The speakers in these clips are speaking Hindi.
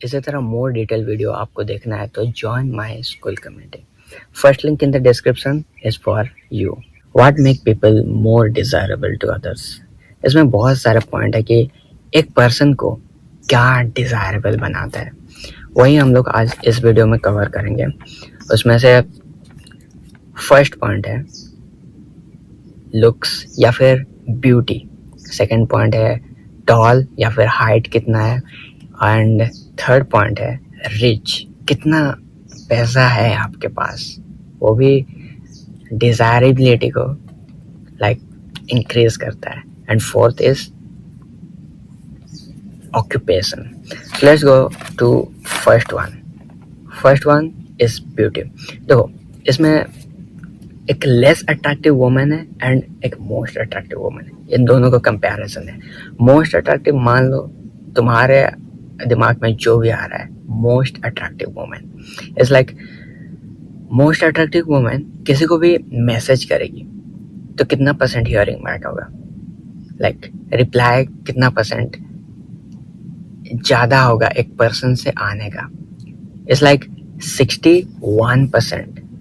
इसी तरह मोर डिटेल वीडियो आपको देखना है तो join my school community. First link in the description is for you. What make people more desirable to others. इसमें बहुत सारे पॉइंट है कि एक पर्सन को क्या डिजायरेबल बनाता है, वही हम लोग आज इस वीडियो में कवर करेंगे। उसमें से फर्स्ट पॉइंट है लुक्स या फिर ब्यूटी, सेकंड पॉइंट है टॉल या फिर हाइट कितना है, एंड थर्ड पॉइंट है रिच, कितना पैसा है आपके पास, वो भी डिजायरेबिलिटी को इंक्रीज करता है। And fourth is occupation. Let's go to first one is beauty. देखो, इसमें एक लेस अट्रैक्टिव वुमेन है एंड एक मोस्ट अट्रैक्टिव वुमेन है, इन दोनों का कंपैरिजन है। मोस्ट अट्रैक्टिव, मान लो तुम्हारे दिमाग में जो भी आ रहा है, most attractive women is most attractive women किसी को भी मैसेज करेगी तो कितना परसेंट हियरिंग बैक होगा, रिप्लाई कितना परसेंट ज्यादा होगा एक पर्सन से आने का। It's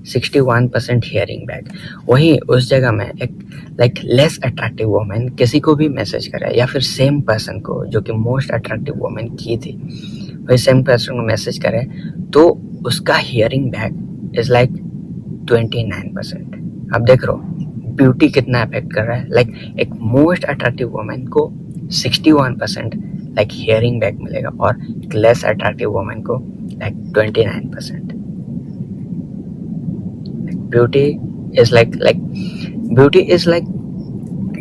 61% hearing back. वही उस जगह में एक लेस अट्रैक्टिव वुमेन किसी को भी मैसेज करे या फिर सेम पर्सन को, जो कि मोस्ट अट्रैक्टिव वुमेन की थी, वही सेम पर्सन को मैसेज करे तो उसका हियरिंग बैक इज 29%। अब देख रहे हो ब्यूटी कितना अफेक्ट कर रहा है। एक मोस्ट अट्रैक्टिव वुमेन को 61% हियरिंग बैक मिलेगा और एक लेस अट्रैक्टिव वुमेन को 29%। ब्यूटी इज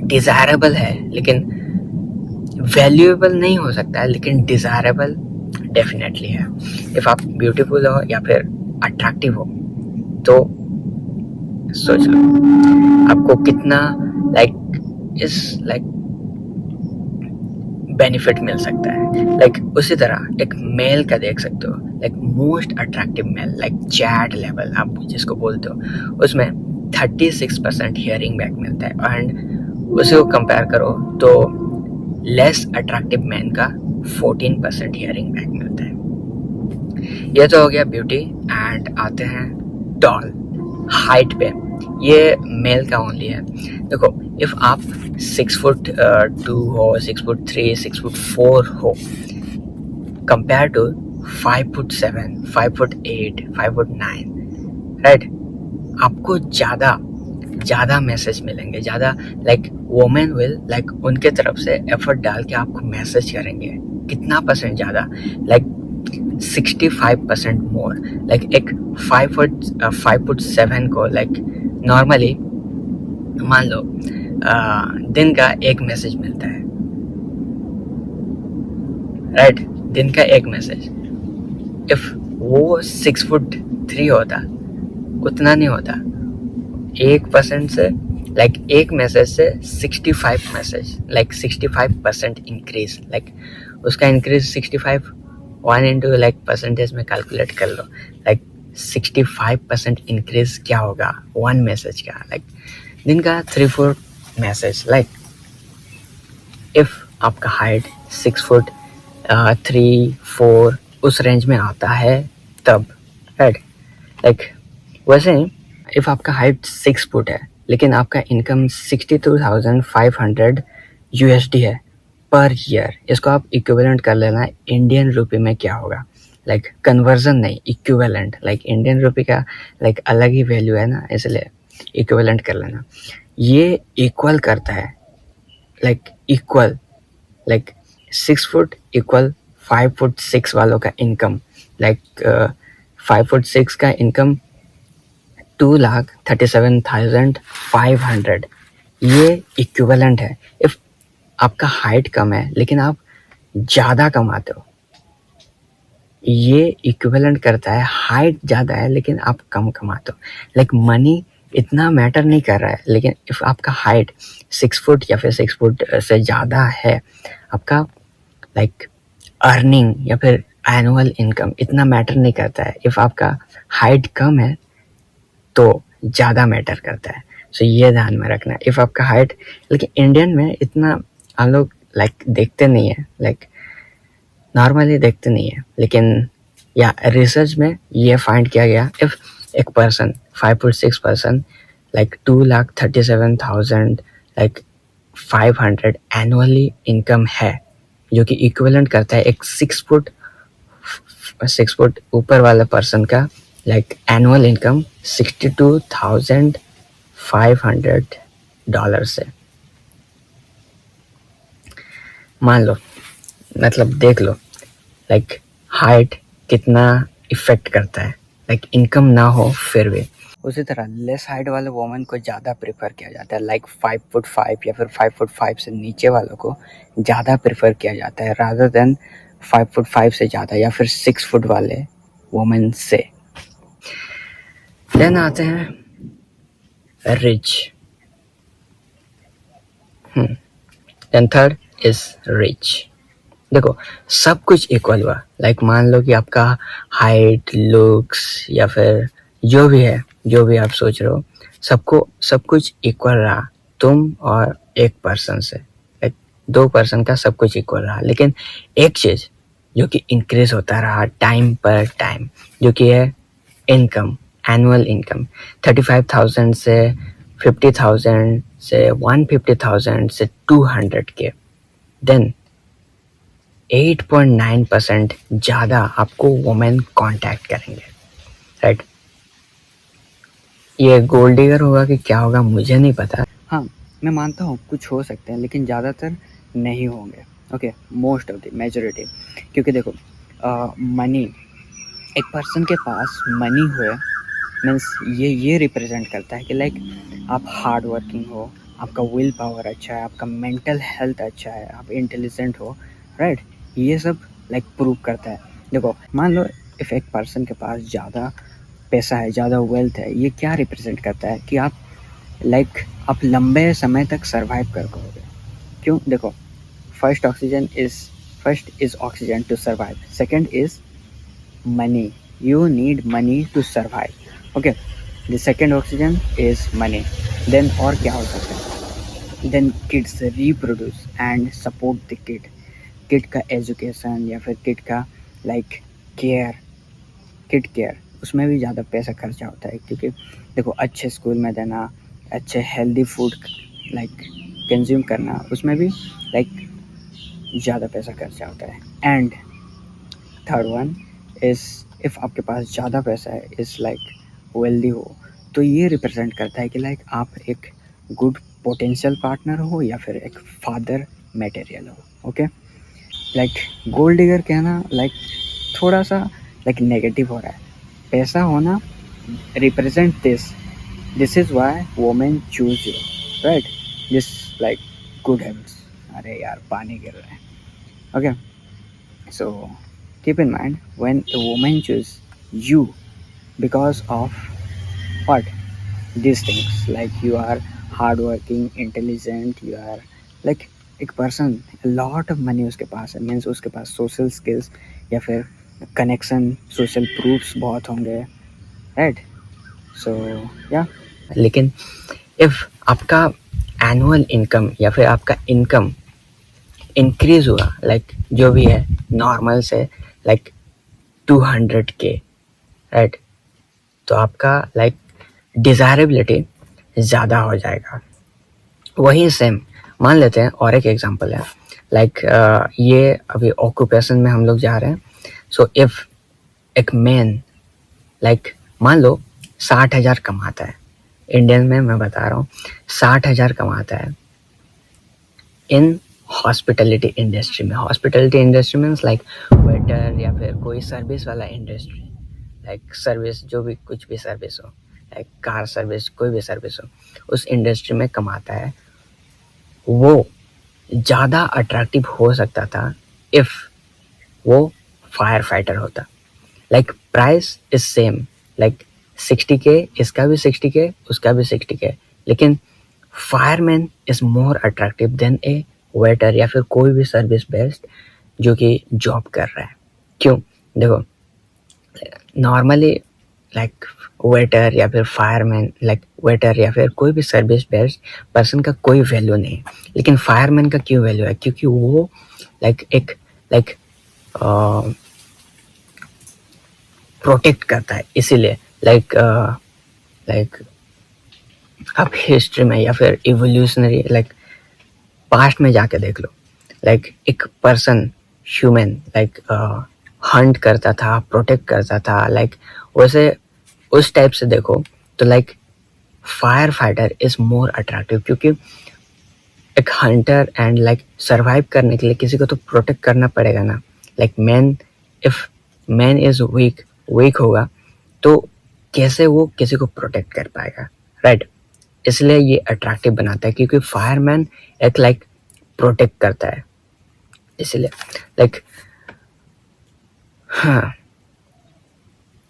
डिजायरेबल है, लेकिन वैल्यूएबल नहीं हो सकता है, लेकिन डिजायरेबल डेफिनेटली है। इफ आप ब्यूटीफुल हो या फिर अट्रैक्टिव हो तो सोच लो आपको कितना बेनिफिट मिल सकता है। उसी तरह एक मेल का देख सकते हो, most attractive male, chat level आप जिसको बोलते हो, उसमें 36% हियरिंग बैक मिलता है। एंड उसे को कंपेयर करो तो लेस अट्रैक्टिव मैन का 14% हियरिंग बैक मिलता है। ये तो हो गया ब्यूटी। एंड आते हैं टॉल, हाइट पे। ये मेल का ओनली है। देखो, इफ आप 6'2" हो, 6'3", 6'4" हो, कंपेयर टू 5'7", 5'8", 5'9", राइट, आपको ज्यादा मैसेज मिलेंगे, ज्यादा वोमेन विल उनके तरफ से एफर्ट डाल के आपको मैसेज करेंगे। कितना परसेंट ज्यादा? 65% मोर। एक 5'7" को नॉर्मली मान लो दिन का एक मैसेज मिलता है, राइट, दिन का एक मैसेज। इफ वो 6'3" होता, उतना नहीं होता। 1% से एक मैसेज से 65 मैसेज, 65% इंक्रीज। उसका इंक्रीज 65 1 इंटू परसेंटेज में कैलकुलेट कर लो। 65% इंक्रीज क्या होगा वन मैसेज का? दिन का 3-4 मैसेज। इफ आपका हाइट 6'3", 4" उस रेंज में आता है तब, राइट। वैसे इफ आपका हाइट 6 फुट है लेकिन आपका इनकम 62,500 USD है पर ईयर, इसको आप इक्विवेलेंट कर लेना इंडियन रुपए में क्या होगा। कन्वर्जन नहीं, इक्विवेलेंट। इंडियन रुपए का अलग ही वैल्यू है ना, इसलिए इक्विवेलेंट कर लेना। ये इक्वल करता है, इक्वल 6 फुट इक्वल 5'6" वालों का इनकम। 5'6" का इनकम 2,37,500। ये इक्विवेलेंट है। इफ आपका हाइट कम है लेकिन आप ज्यादा कमाते हो, ये इक्विवेलेंट करता है हाइट ज्यादा है लेकिन आप कम कमाते हो। मनी इतना मैटर नहीं कर रहा है, लेकिन इफ आपका हाइट 6 फुट या फिर 6 फुट से ज्यादा है, आपका अर्निंग या फिर एनुअल इनकम इतना मैटर नहीं करता है। इफ आपका हाइट कम है तो ज्यादा मैटर करता है। सो ये ध्यान में रखना। इफ आपका हाइट, लेकिन इंडियन में इतना हम लोग देखते नहीं है। नॉर्मली देखते नहीं है, लेकिन या रिसर्च में ये फाइंड किया गया, इफ एक person 5'6" like 2,37,000 like 500 annually income है, जो कि इक्विवेलेंट करता है एक 6 फुट ऊपर वाले पर्सन का लाइक एनुअल इनकम $62,500 से। मान लो, मतलब देख लो लाइक हाइट कितना इफेक्ट करता है, लाइक इनकम ना हो फिर भी। उसी तरह लेस हाइट वाले वोमेन को ज़्यादा प्रेफर किया जाता है, लाइक 5'5" या फिर 5'5" से नीचे वालों को ज़्यादा प्रेफर किया जाता है रादर देन 5'5" से ज़्यादा या फिर 6 फुट वाले वोमेन से। देन आते हैं rich. Then third is rich. देखो, सब कुछ इक्वल हुआ, लाइक मान लो कि आपका हाइट, लुक्स या फिर जो भी है, जो भी आप सोच रहे हो, सबको सब कुछ इक्वल रहा तुम और एक पर्सन से, लाइक 2 पर्सन का सब कुछ इक्वल रहा, लेकिन एक चीज जो कि इंक्रीज होता रहा टाइम पर टाइम, जो कि है इनकम, एनुअल इनकम 35,000 से 50,000 से 150,000 से 200K, देन 8.9% ज़्यादा आपको वुमेन कांटेक्ट करेंगे, राइट। ये गोल्ड डिगर होगा कि क्या होगा मुझे नहीं पता। हाँ, मैं मानता हूँ कुछ हो सकते हैं, लेकिन ज़्यादातर नहीं होंगे। Okay, most of the majority, क्योंकि देखो मनी, एक पर्सन के पास मनी हुए मीन्स ये रिप्रेजेंट करता है कि लाइक आप हार्ड वर्किंग हो, आपका विल पावर अच्छा है, आपका मेंटल हेल्थ अच्छा है, आप इंटेलिजेंट हो, राइट। ये सब लाइक प्रूव करता है। देखो, मान लो इफ एक पर्सन के पास ज़्यादा पैसा है, ज़्यादा वेल्थ है, ये क्या रिप्रेजेंट करता है कि आप लाइक आप लंबे समय तक सर्वाइव कर पाओगे। क्यों? देखो, first is oxygen to survive, second is money. You need money to survive. Okay, the second oxygen is money. Then और क्या हो सकता है? Then kids reproduce and support the kid. Kid का education या फिर kid का like care, kid care, उसमें भी ज़्यादा पैसा खर्चा होता है, क्योंकि देखो अच्छे स्कूल में देना, अच्छे हेल्दी फूड लाइक कंज्यूम करना, उसमें भी लाइक ज़्यादा पैसा खर्चा होता है। एंड थर्ड वन इस इफ़ आपके पास ज़्यादा पैसा है, इस लाइक वेल्दी हो, तो ये रिप्रेजेंट करता है कि लाइक आप एक गुड पोटेंशियल पार्टनर हो या फिर एक फादर मटेरियल हो। ओके, लाइक गोल्ड डिगर कहना लाइक थोड़ा सा लाइक नेगेटिव हो रहा है। पैसा होना represent this is why women choose you, right, this like good habits. अरे यार, पानी गिर रहा है। Okay, so keep in mind, when a woman chooses you because of what? These things, like you are hardworking, intelligent, you are like एक पर्सन, लॉट ऑफ मनी उसके पास है, मीन्स उसके पास सोशल स्किल्स या फिर कनेक्शन, सोशल प्रूफ्स बहुत होंगे, राइट। सो या लेकिन इफ आपका एनुअल इनकम या फिर आपका इनकम इंक्रीज हुआ, लाइक जो भी है नॉर्मल से लाइक 200K, राइट, तो आपका लाइक डिज़ायरेबिलिटी ज़्यादा हो जाएगा। वही सेम मान लेते हैं, और एक एग्जांपल है लाइक ये अभी ऑक्यूपेशन में हम लोग जा रहे हैं। सो इफ़ एक मैन लाइक मान लो 60,000 कमाता है, इंडियन में मैं बता रहा हूँ, 60,000 कमाता है इन हॉस्पिटलिटी इंडस्ट्री में। Hospitality industry means like waiter या फिर कोई सर्विस वाला इंडस्ट्री, लाइक सर्विस, जो भी कुछ भी सर्विस हो, लाइक कार सर्विस, कोई भी सर्विस हो, उस इंडस्ट्री में कमाता है। वो ज़्यादा अट्रैक्टिव हो सकता था इफ़ वो फायर फाइटर होता। Like price is same, like 60K, इसका भी 60K, उसका भी 60K, लेकिन fireman is more attractive than a waiter या फिर कोई भी सर्विस बेस्ड जो कि जॉब कर रहा है। क्यों? देखो, नॉर्मली लाइक वेटर या फिर फायरमैन, लाइक वेटर या फिर कोई भी सर्विस बेस्ड पर्सन का कोई वैल्यू नहीं, लेकिन फायरमैन का क्यों वैल्यू है? क्योंकि वो लाइक एक लाइक प्रोटेक्ट करता है। इसीलिए लाइक आप हिस्ट्री में या फिर इवोल्यूशनरी लाइक पास्ट में जाके देख लो, लाइक एक पर्सन ह्यूमन लाइक हंट करता था, प्रोटेक्ट करता था, लाइक वैसे उस टाइप से देखो तो like fire fighter is more attractive, क्योंकि एक हंटर एंड लाइक सरवाइव करने के लिए किसी को तो प्रोटेक्ट करना पड़ेगा ना। Like man, if man is weak होगा तो कैसे वो किसी को प्रोटेक्ट कर पाएगा, राइट? इसलिए ये अट्रैक्टिव बनाता है क्योंकि फायरमैन एक लाइक प्रोटेक्ट करता है। इसलिए लाइक हाँ,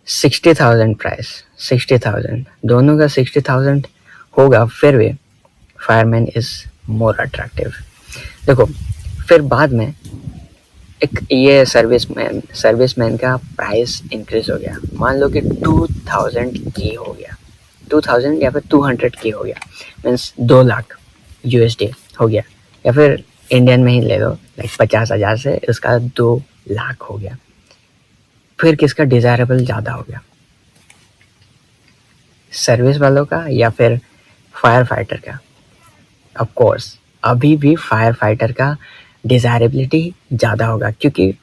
60,000 प्राइस, 60,000 दोनों का 60,000 होगा, फिर भी फायरमैन इज मोर अट्रैक्टिव। देखो फिर बाद में एक ये सर्विसमैन का प्राइस इंक्रीज हो गया, मान लो कि 2000 की हो गया, 2000 या फिर 200 की हो गया, मीन्स 2 लाख USD हो गया, या फिर इंडियन में ही ले लो लाइक 50,000 से इसका 2 लाख हो गया। फिर किसका डिजायरेबल ज़्यादा हो गया, सर्विस वालों का या फिर फायर फाइटर का? ऑफ कोर्स अभी भी फायर फाइटर का डिजायरेबिलिटी ज़्यादा होगा, क्योंकि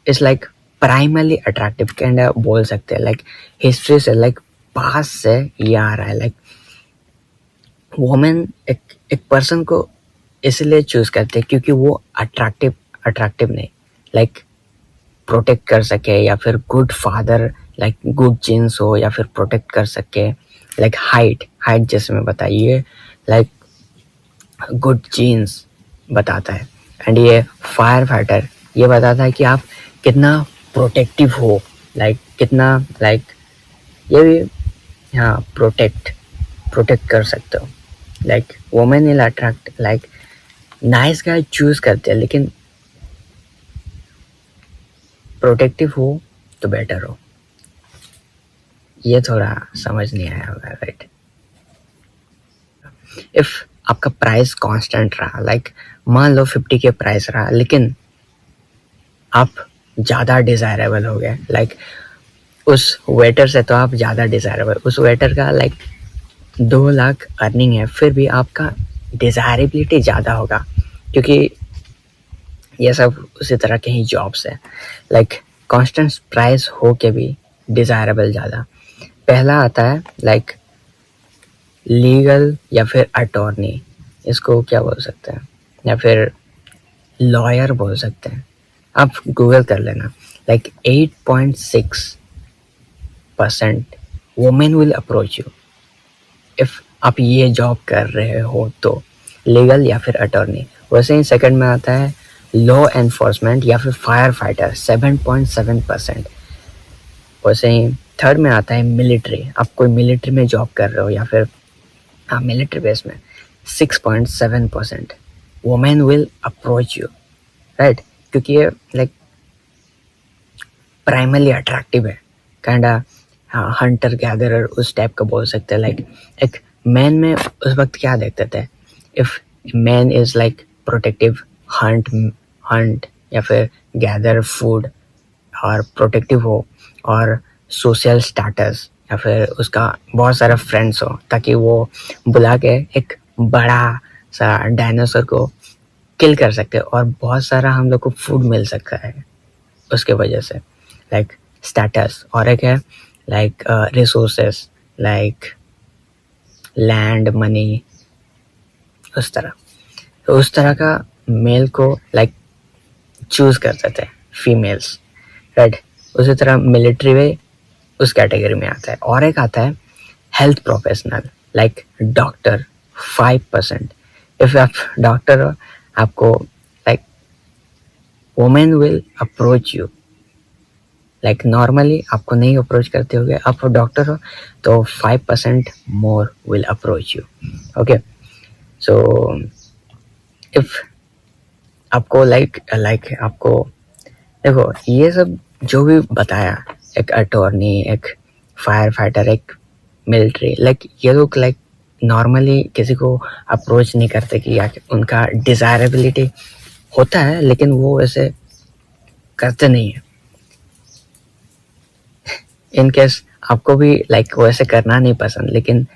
इट्स लाइक प्राइमरली अट्रैक्टिव कैंड बोल सकते हैं। लाइक हिस्ट्री से लाइक पास से ये आ रहा है, लाइक वुमेन एक पर्सन को इसलिए चूज करते हैं क्योंकि वो अट्रैक्टिव नहीं, लाइक प्रोटेक्ट कर सके, या फिर good father like good genes हो, या फिर प्रोटेक्ट कर सके, लाइक हाइट जैसे मैं बताइए लाइक गुड जीन्स बताता है। एंड ये फायर फाइटर ये बताता है कि आप कितना प्रोटेक्टिव हो, लाइक कितना लाइक ये भी हाँ प्रोटेक्ट कर सकते हो। Like women will attract like nice guy choose करते हैं, लेकिन प्रोटेक्टिव हो तो बेटर हो। ये थोड़ा समझ नहीं आया होगा, राइट? इफ आपका प्राइस कांस्टेंट रहा, लाइक मान लो 50 के प्राइस रहा, लेकिन आप ज़्यादा डिज़ायरेबल हो गए, लाइक उस वेटर से तो आप ज़्यादा डिज़ायरेबल, उस वेटर का लाइक 2 लाख अर्निंग है, फिर भी आपका डिज़ायरेबिलिटी ज़्यादा होगा, क्योंकि ये सब उसी तरह के ही जॉब्स है। लाइक कांस्टेंट प्राइस हो के भी डिज़ायरेबल ज़्यादा। पहला आता है लाइक लीगल या फिर अटॉर्नी, इसको क्या बोल सकते हैं, या फिर लॉयर बोल सकते हैं, आप गूगल कर लेना। Like 8.6% women will approach you if आप ये जॉब कर रहे हो तो, लीगल या फिर अटॉर्नी। वैसे ही सेकंड में आता है लॉ एनफोर्समेंट या फिर फायर फाइटर, 7.7%। वैसे ही थर्ड में आता है मिलिट्री, आप कोई मिलिट्री में जॉब कर रहे हो या फिर आप मिलिट्री बेस में, 6.7% women will approach you, right? क्योंकि ये लाइक प्राइमरली अट्रैक्टिव है, काइंड हंटर गैदरर उस टाइप का बोल सकते हैं। लाइक एक मैन में उस वक्त क्या देखते थे, if man is like protective, Hunt या फिर गैदर फूड और प्रोटेक्टिव हो, और सोशल स्टेटस या फिर उसका बहुत सारा फ्रेंड्स हो, ताकि वो बुला के एक बड़ा सा डायनासोर को किल कर सकते हैं और बहुत सारा हम लोग को फूड मिल सकता है उसके वजह से, लाइक स्टेटस। और एक है like resources, like land, money, उस तरह। तो उस तरह का मेल को लाइक चूज करते थे फीमेल्स, राइट? उसी तरह मिलिट्री में उस कैटेगरी में आता है। और एक आता है health professional, like doctor, 5%। If आप डॉक्टर हो, आपको like women will approach you, like normally आपको नहीं अप्रोच करते होगे, आप डॉक्टर हो तो 5% more will approach you. Okay, so if आपको लाइक आपको देखो ये सब जो भी बताया, एक अटॉर्नी, एक फायर फाइटर, एक मिलिट्री, लाइक ये लोग लाइक नॉर्मली किसी को अप्रोच नहीं करते कि या उनका डिज़ायरेबिलिटी होता है, लेकिन वो वैसे करते नहीं है. इन केस आपको भी लाइक वैसे करना नहीं पसंद, लेकिन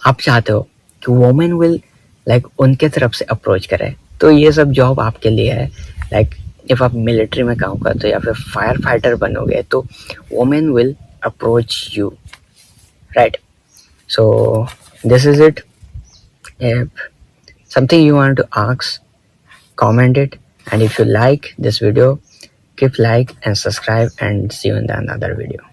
आप चाहते हो कि वोमेन विल लाइक उनके तरफ से अप्रोच करे, तो ये सब जॉब आपके लिए है. लाइक इफ आप मिलिट्री में काम करते हो या फिर फायर फाइटर बनोगे, तो women will approach you, right? So this is it. If something you want to ask, comment it. And if you like this video, keep like and subscribe, and see you in the another video.